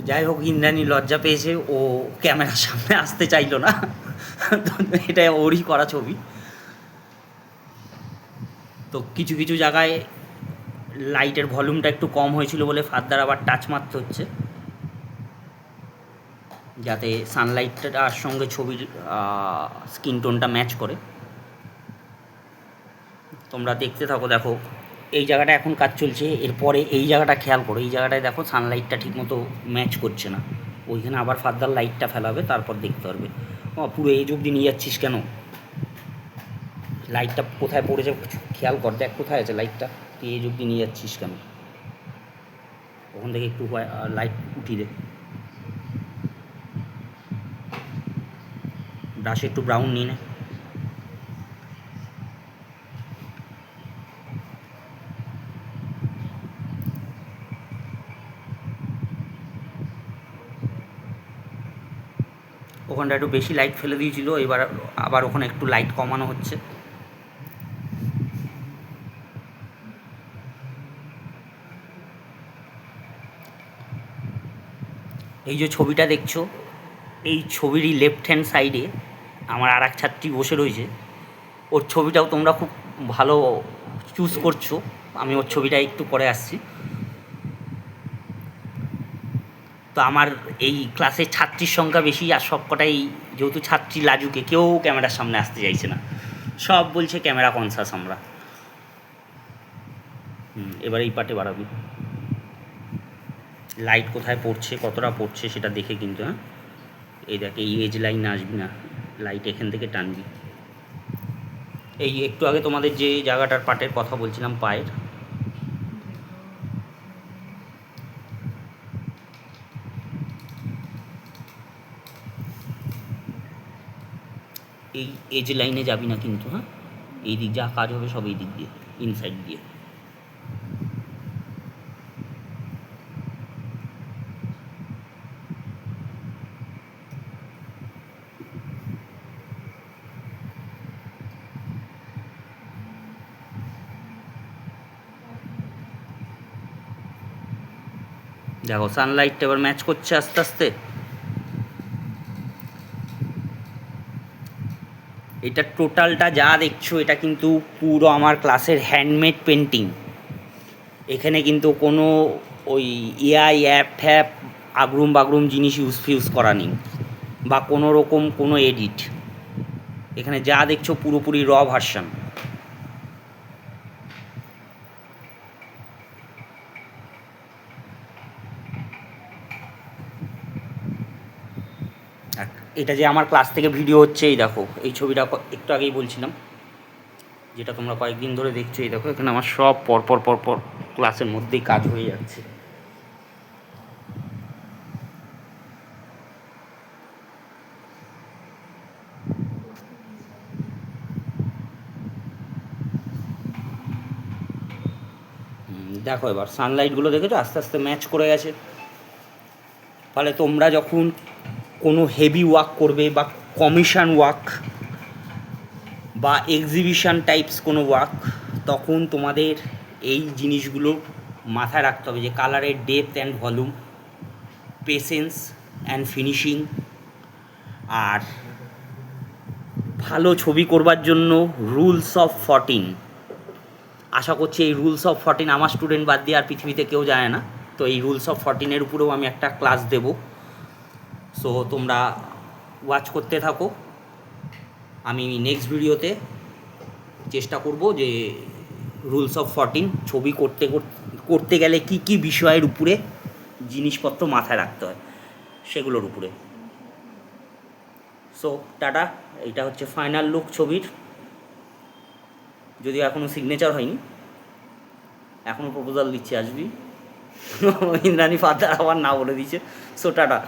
যাই হোক, ইন্দ্রাণী লজ্জা পেয়েছে, ও ক্যামেরার সামনে আসতে চাইলো না। তো এটা ওরই করা ছবি। তো কিছু কিছু জায়গায় লাইটের ভলিউমটা একটু কম হয়েছিল বলে ফাদার আবার টাচ মারতে হচ্ছে, যাতে সানলাইটটার সঙ্গে ছবির স্কিন টোনটা ম্যাচ করে। তোমরা দেখতে থাকো। দেখো এই জায়গাটা এখন কাজ চলছে, এরপরে এই জায়গাটা খেয়াল করো, এই জায়গাটায় দেখো সানলাইটটা ঠিকমতো ম্যাচ করছে না। ওইখানে আবার ফাদার লাইটটা ফেলাবে, তারপর দেখতে পারবে। পুরো এজ অবধি নিয়ে যাচ্ছিস কেন? লাইটটা কোথায় পড়েছে খেয়াল কর, দেখ কোথায় আছে লাইটটা, তুই এজ অবধি নিয়ে যাচ্ছিস কেন? ওখান থেকে একটু লাইট উঠিয়ে দে। ব্রাশে একটু ব্রাউন নিয়ে নে। ওখানটা একটু বেশি লাইট ফেলে দিয়েছিল, এবার আবার ওখানে একটু লাইট কমানো হচ্ছে। এই যে ছবিটা দেখছো, এই ছবিরই লেফট হ্যান্ড সাইডে আমার আর এক ছাত্রী বসে রয়েছে। ওর ছবিটাও তোমরা খুব ভালো চুজ করছো, আমি ওর ছবিটা একটু পরে আসছি। তো আমার এই ক্লাসের ছাত্রীর সংখ্যা বেশি, আর সবকটাই যেহেতু ছাত্রী লাজুকে, কেউ ক্যামেরার সামনে আসতে চাইছে না, সব বলছে ক্যামেরা কনসাস আমরা। এবার এই পার্টে বাড়াবি, লাইট কোথায় পড়ছে, কতটা পড়ছে সেটা দেখে কিন্তু। হ্যাঁ, এই দেখ, এই এজ লাইন আসবি না, লাইট এখান থেকে টানবি। এই একটু আগে তোমাদের যে জায়গাটার পার্টের কথা বলছিলাম, পায়ের, এই এজ লাইনে যাবি না কিন্তু। হ্যাঁ, এই দিক যা কাজ হবে সব এই দিক দিয়ে, ইনসাইড দিয়ে। দেখো সানলাইটটা এবার ম্যাচ করছে আস্তে আস্তে। এটা টোটালটা যা দেখছো, এটা কিন্তু পুরো আমার ক্লাসের হ্যান্ডমেড পেন্টিং। এখানে কিন্তু কোনো ওই এআই অ্যাপ ফ্যাপ আগরুম বাগরুম জিনিস ফিউজ করা নেই, বা কোনো রকম কোনো এডিট। এখানে যা দেখছো পুরোপুরি র ভার্সান। এটা যে আমার ক্লাস থেকে ভিডিও হচ্ছে, এই দেখো এই ছবিটা একটু আগেই বলছিলাম, যেটা তোমরা কয়েকদিন ধরে দেখছো। এই দেখো এখানে আমার সব পরপর পরপর ক্লাসের মধ্যেই কাজ হয়ে যাচ্ছে। দেখো এবার সানলাইটগুলো দেখেছো আস্তে আস্তে ম্যাচ করে গেছে। ফলে তোমরা যখন কোনো হেভি ওয়ার্ক করবে, বা কমিশন ওয়ার্ক, বা এক্সিবিশন টাইপস কোনো ওয়ার্ক, তখন তোমাদের এই জিনিসগুলো মাথায় রাখতে হবে, যে কালারের depth and volume, patience and finishing. আর ভালো ছবি করবার জন্য রুলস অফ 14। আশা করছি এই রুলস অফ 14 আমার স্টুডেন্ট বাদ দিয়ে আর পৃথিবীতে কেউ জানে না। তো এই রুলস অফ 14-এর উপরেও আমি একটা ক্লাস দেব। সো তোমরা ওয়াচ করতে থাকো। আমি নেক্সট ভিডিওতে চেষ্টা করব যে রুলস অফ 14 ছবি করতে গেলে কি কি বিষয়ের উপরে জিনিসপত্র মাথায় রাখতে হয়, সেগুলোর উপরে। So tata. এইটা হচ্ছে ফাইনাল লুক ছবির, যদিও এখনও সিগনেচার হয়নি, এখনও প্রপোজাল দিচ্ছে আসবি। ইন্দ্রাণী ফাদার আবার না বলে দিচ্ছে। So tata.